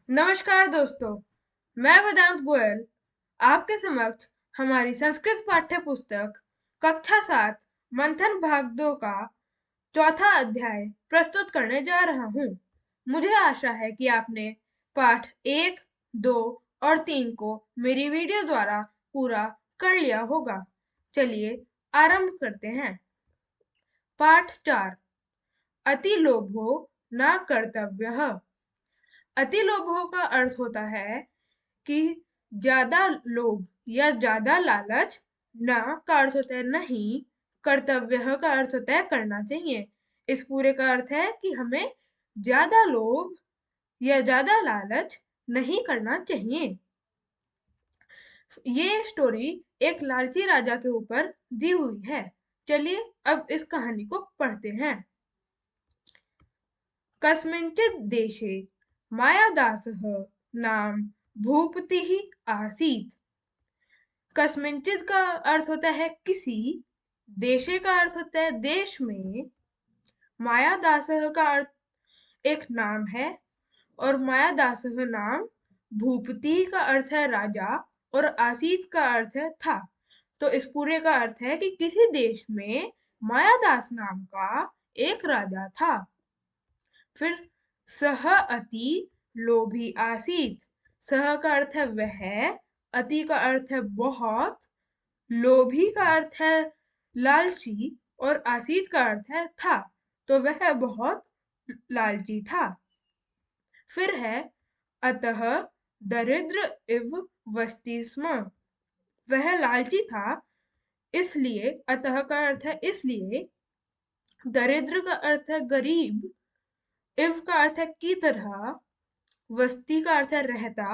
नमस्कार दोस्तों, मैं वेदांत गोयल आपके समक्ष हमारी संस्कृत पाठ्य पुस्तक कक्षा 7 मंथन भाग 2 का चौथा अध्याय प्रस्तुत करने जा रहा हूँ। मुझे आशा है कि आपने पाठ 1, 2 और 3 को मेरी वीडियो द्वारा पूरा कर लिया होगा। चलिए आरंभ करते हैं। पाठ 4 अति लोभो न कर्तव्यः। अति लोभों का अर्थ होता है कि ज्यादा लोभ या ज्यादा लालच। ना का अर्थ होता है नहीं, कर्तव्य का अर्थ होता है करना चाहिए। इस पूरे का अर्थ है कि हमें ज्यादा लोभ या ज्यादा लालच नहीं करना चाहिए। ये स्टोरी एक लालची राजा के ऊपर दी हुई है। चलिए अब इस कहानी को पढ़ते हैं। कस्मिंचित् देशे मायादासः नाम भूपतिः आसीत्। कस्मिंचित का अर्थ होता है किसी, देशे का अर्थ होता है देश में, मायादासः का अर्थ एक नाम है और मायादासः नाम, भूपति का अर्थ है राजा और आसीत का अर्थ है था। तो इस पूरे का अर्थ है कि किसी देश में मायादास नाम का एक राजा था। फिर सह अति लोभी आसीत। सह का अर्थ है वह, अति का अर्थ है बहुत, लोभी का अर्थ है लालची और आसीत का अर्थ है था। तो वह बहुत लालची था। फिर है अतः दरिद्र इव वस्ति स्म। वह लालची था इसलिए, अतः का अर्थ है इसलिए, दरिद्र का अर्थ है गरीब, इव का अर्थ है की तरह, वस्ती का अर्थ है रहता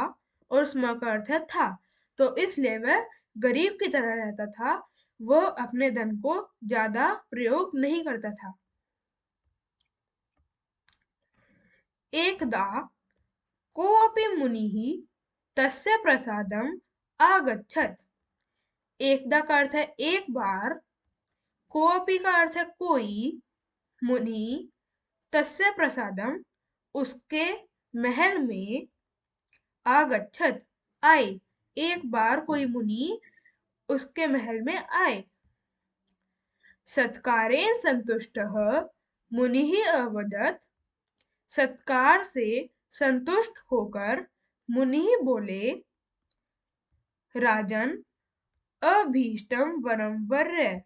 और स्म का अर्थ है था। तो इसलिए वह गरीब की तरह रहता था। वह अपने धन को ज्यादा प्रयोग नहीं करता था। एकदा कोऽपि मुनिः तस्य प्रसादम् आगच्छत्। एकदा का अर्थ है एक बार, कोऽपि का अर्थ है कोई, मुनि तस्य प्रसादम उसके महल में, आगच्छत आए, एक बार कोई मुनि उसके महल में आए। सत्कारेण संतुष्टः मुनिः अवदत्। सत्कार से संतुष्ट होकर मुनि बोले, राजन अभीष्टम वरम वर्य।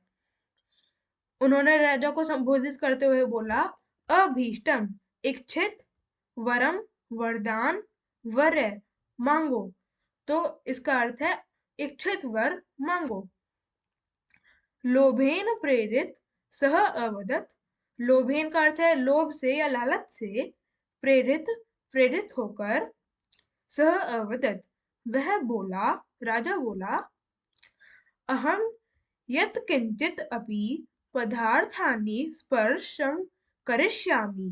उन्होंने राजा को संबोधित करते हुए बोला, अभीष्टम इच्छित, वरम वरदान, वर्य मांगो। तो इसका अर्थ है इच्छित वर मांगो। लोभेन प्रेरित सह अवदत्। लोभेन का अर्थ है लोभ से या लालच से, प्रेरित प्रेरित होकर, सह अवदत् वह बोला, राजा बोला, अहम यत् किंचित अपि पदार्थानि स्पर्शं करिष्यामि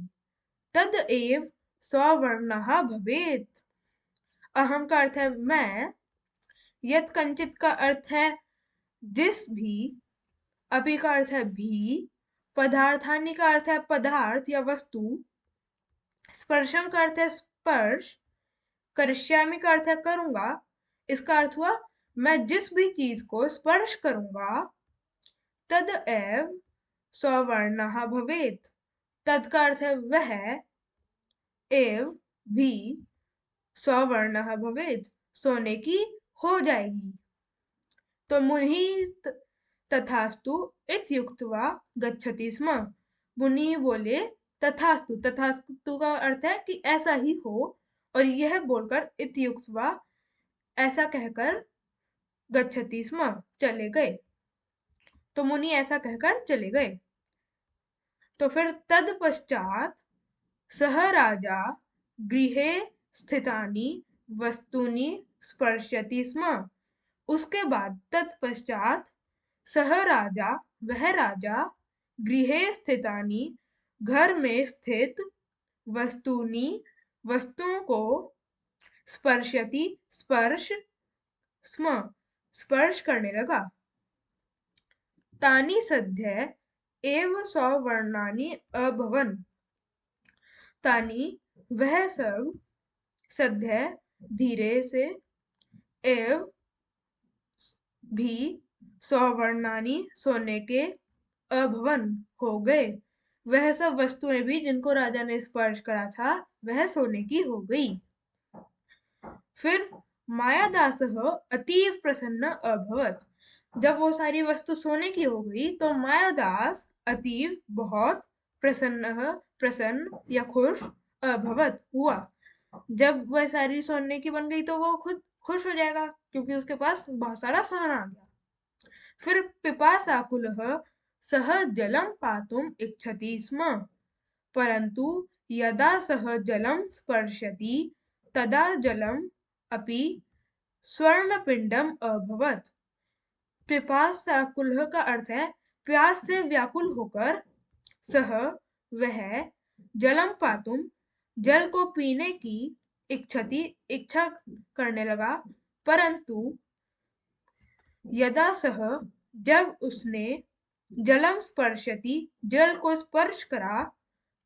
तद एव सवर्णः भवेत्। अहम का अर्थ है मैं, यत् कंचित का अर्थ है जिस भी, अपि का अर्थ है भी, पदार्थानि का अर्थ है पदार्थ या वस्तु, स्पर्शम का अर्थ है स्पर्श, करिष्यामि का अर्थ है करूंगा। इसका अर्थ हुआ मैं जिस भी चीज को स्पर्श करूंगा, तद एव सवर्णः भवेत्। तद का अर्थ है वह, एव भी, सवर्णः भवेत् सोने की हो जाएगी। तो मुनि तथास्तु इत्युक्त्वा गच्छति स्म। मुनि बोले तथास्तु। तथास्तु का अर्थ है कि ऐसा ही हो, और यह बोलकर इत्युक्त्वा ऐसा कहकर, गच्छति स्म चले गए। तो मुनि ऐसा कहकर चले गए। तो फिर तत्पश्चात सह राजा गृहे स्थितानि वस्तूनि स्पर्शति स्म। उसके बाद तत्पश्चात सह राजा वह राजा, गृहे स्थितानि घर में स्थित, वस्तूनि वस्तुओं को, स्पर्शति स्पर्श, स्म स्पर्श करने लगा। तानि सद्य एव सवर्णानि अभवन्। तानि वह सब, सद्य धीरे से एव भी सौवर्णानी सोने के अभवन हो गए। वह सब वस्तुएं भी जिनको राजा ने स्पर्श करा था वह सोने की हो गई। फिर मायादासः अतीव प्रसन्न अभवत। जब वो सारी वस्तु सोने की हो गई तो मायादास अतीव बहुत प्रसन्न या खुश अभवत हुआ। जब वह सारी सोने की बन गई तो वो खुद खुश हो जाएगा क्योंकि उसके पास बहुत सारा सोना आ गया। फिर पिपासाकुलः सः जलं पातुम् इच्छति स्म, परन्तु यदा सः जलं स्पर्शति तदा जलम् अपि स्वर्णपिण्डम् अभवत्। पिपासाकुलः का अर्थ है प्यास से व्याकुल होकर, सह वह जलम पातुम जल को पीने की इच्छा करने लगा, परंतु यदा सह जब उसने जलम स्पर्शति जल को स्पर्श करा,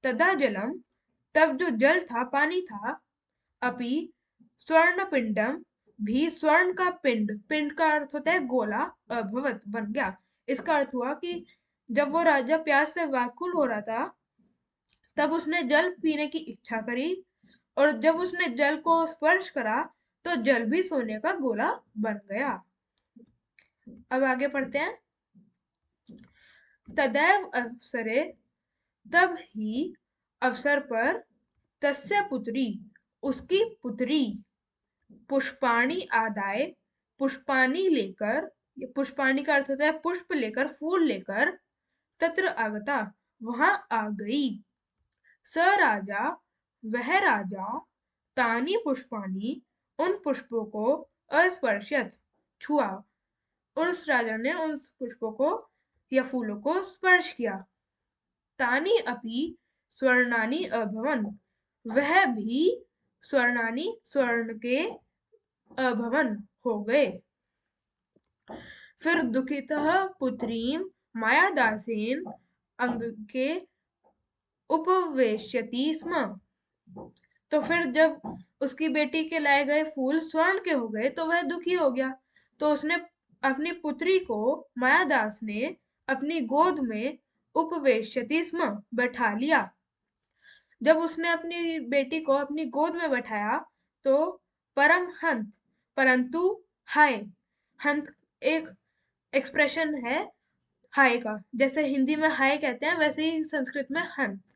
तदा जलम तब जो जल था पानी था, अपि स्वर्ण पिंडम भी स्वर्ण का पिंड, पिंड का अर्थ होता है गोला, अभवत बन गया। इसका अर्थ हुआ कि जब वो राजा प्यास से व्याकुल हो रहा था तब उसने जल पीने की इच्छा करी और जब उसने जल को स्पर्श करा तो जल भी सोने का गोला बन गया। अब आगे पढ़ते हैं। तदैव अवसरे तब ही अवसर पर तस्य पुत्री उसकी पुत्री पुष्पाणी आदाय पुष्पाणी लेकर, पुष्पाणी का अर्थ होता है पुष्प लेकर, फूल लेकर, तत्र आगता वहां आ गई। स राजा वह राजा तानी पुष्पाणी उन पुष्पों को अस्पर्शत छुआ, उस राजा ने उन पुष्पों को या फूलों को स्पर्श किया। तानी अपि स्वर्णानी अभवन वह भी स्वर्णानी स्वर्ण के अभवन हो गए। फिर दुखितः पुत्रीं मायादासेन अंगके उपवेश्यति स्म। तो फिर जब उसकी बेटी के लाए गए फूल स्वर्ण के हो गए तो वह दुखी हो गया, तो उसने अपनी पुत्री को मायादास ने अपनी गोद में उपवेश्यति स्म बैठा लिया। जब उसने अपनी बेटी को अपनी गोद में बैठाया तो परमहंस परंतु हाय, हंस एक एक्सप्रेशन है हाय का, जैसे हिंदी में हाय कहते हैं वैसे ही संस्कृत में हंस।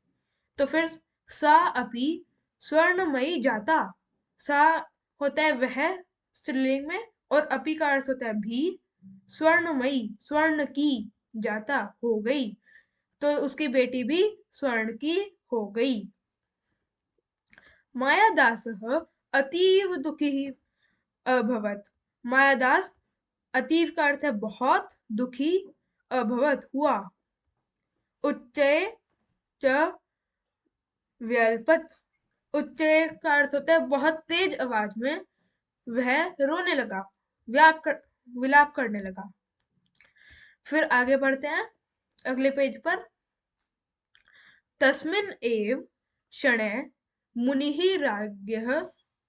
तो फिर सा अपि स्वर्णमयी जाता, सा होता है वह स्त्रीलिंग में और अपि का अर्थ होता है भी, स्वर्णमयी स्वर्ण की जाता हो गई, तो उसकी बेटी भी स्वर्ण की हो गई। मायादासः अतीव दुखी अभवत, मायादास अतीव का अर्थ है बहुत, दुखी, अभवत हुआ। उच्चये च व्यल्पत, उच्चये का अर्थ होता है बहुत तेज आवाज में, वह रोने लगा, विलाप करने लगा। फिर आगे बढ़ते हैं अगले पेज पर। तस्मिन् एव क्षणे मुनिः राज्ञः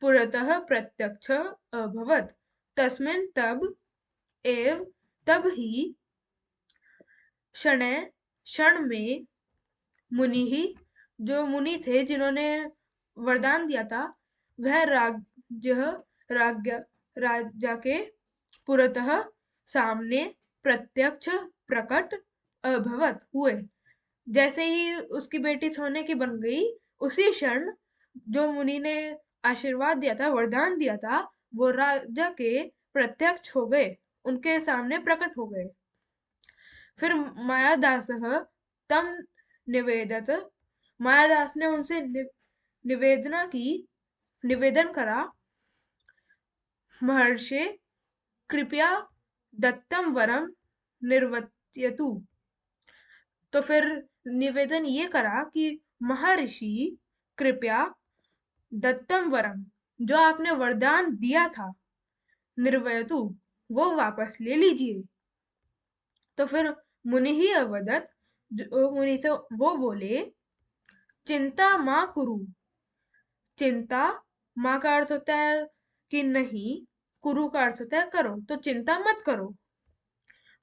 पुरतः प्रत्यक्षः अभवत्। तस्मिन् तब एव तब ही क्षण में मुनि ही जो मुनि थे जिन्होंने वरदान दिया था वह राजा के पुरतः सामने प्रत्यक्ष प्रकट अभवत हुए। जैसे ही उसकी बेटी सोने की बन गई उसी क्षण जो मुनि ने आशीर्वाद दिया था, वरदान दिया था, वो राजा के प्रत्यक्ष हो गए, उनके सामने प्रकट हो गए। फिर मायादासः तम निवेदत, मायादास ने उनसे निवेदन करा, महर्षे कृपया दत्तम वरम निर्वर्तयतु। तो फिर निवेदन ये करा कि महर्षि कृपया दत्तम वरम जो आपने वरदान दिया था, निर्वयतु वो वापस ले लीजिए। तो फिर मुनि ही अवदत, जो मुनि तो वो बोले, चिंता माँ कुरु, चिंता माँ का अर्थ होता है कि नहीं, कुरु का अर्थ होता है करो, तो चिंता मत करो।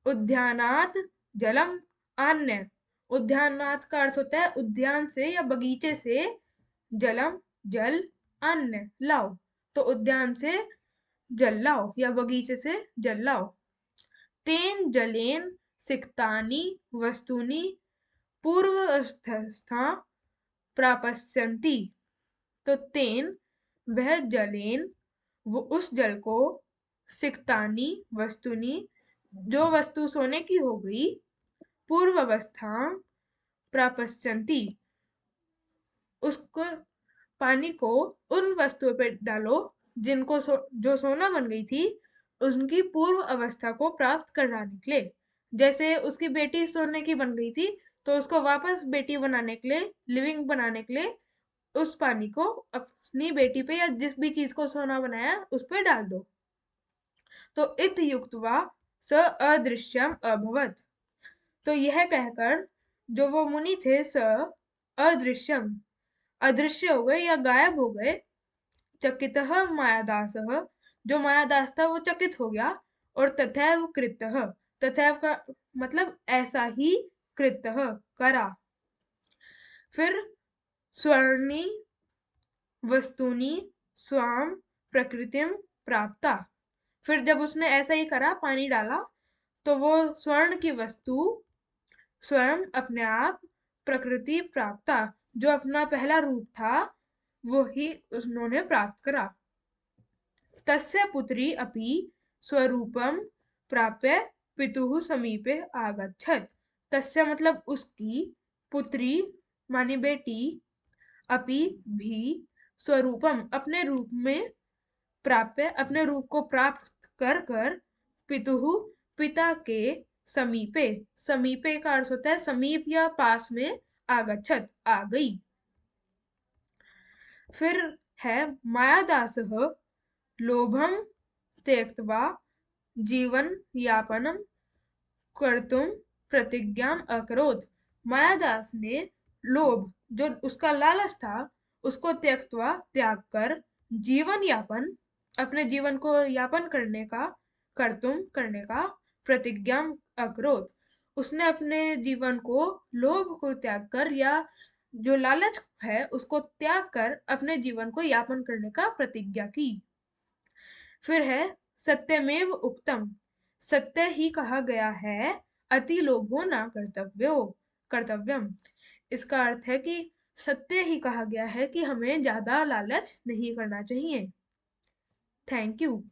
उद्यानात जलम आन्य, उद्यानात का अर्थ होता है उद्यान से या बगीचे से, जलम जल, आन्य लाओ, तो उद्यान से जल लाओ या बगीचे से जल लाओ। तेन जलेन सिक्तानि वस्तुनि पूर्वस्था प्रापस्यन्ति, तो तेन वह जलेन, वो उस जल को, सिक्तानी वस्तुनि जो वस्तु सोने की हो गई, पूर्व अवस्था प्रापस्यन्ति उसको, पानी को उन वस्तुओं पे डालो जिनको जो सोना बन गई थी, उनकी पूर्व अवस्था को प्राप्त कराने के लिए। जैसे उसकी बेटी सोने की बन गई थी, तो उसको वापस बेटी बनाने के लिए, लिविंग बनाने के लिए उस पानी को अपनी बेटी पे या जिस भी चीज को सोना बनाया उस पे डाल दो। तो इत युक्त्वा स अदृश्यम अभवत, तो यह कहकर जो वो मुनि थे, स अदृश्यम, अदृश्य हो गए या गायब हो गए। चकितः मायादासः, जो मायादास था वो चकित हो गया। और तथैव कृतः, तथैव का मतलब ऐसा ही, कृतः करा। फिर स्वर्णी वस्तुनि स्वाम प्रकृतिम प्राप्ता, फिर जब उसने ऐसा ही करा, पानी डाला, तो वो स्वर्ण की वस्तु स्वयं अपने आप प्रकृति प्राप्ता, जो अपना पहला रूप था वो ही उन्होंने प्राप्त करा। तस्य पुत्री अपि स्वरूपम प्राप्य पितुः समीपे आगच्छत, तस्य मतलब उसकी, पुत्री मानी बेटी, अपि भी, स्वरूपम अपने रूप में, प्राप्य अपने रूप को प्राप्त कर कर, पितुः पिता के, समीपे, समीपे का अर्थ होता है समीप या पास में, आगच्छत आ गई। फिर है मायादासः लोभम त्यक्त्वा जीवन यापनम कर्तुम प्रतिज्ञाम अकरोत्, मायादास ने लोभ, जो उसका लालच था, उसको त्यक्त्वा त्याग कर, जीवन यापन अपने जीवन को यापन करने का, कर्तुम करने का, प्रतिज्ञा अकरोत् उसने अपने जीवन को, लोभ को त्याग कर या जो लालच है उसको त्याग कर अपने जीवन को यापन करने का प्रतिज्ञा की। फिर है सत्यमेव उक्तम, सत्य ही कहा गया है, अति लोभो ना कर्तव्यम, इसका अर्थ है कि सत्य ही कहा गया है कि हमें ज्यादा लालच नहीं करना चाहिए। Thank you.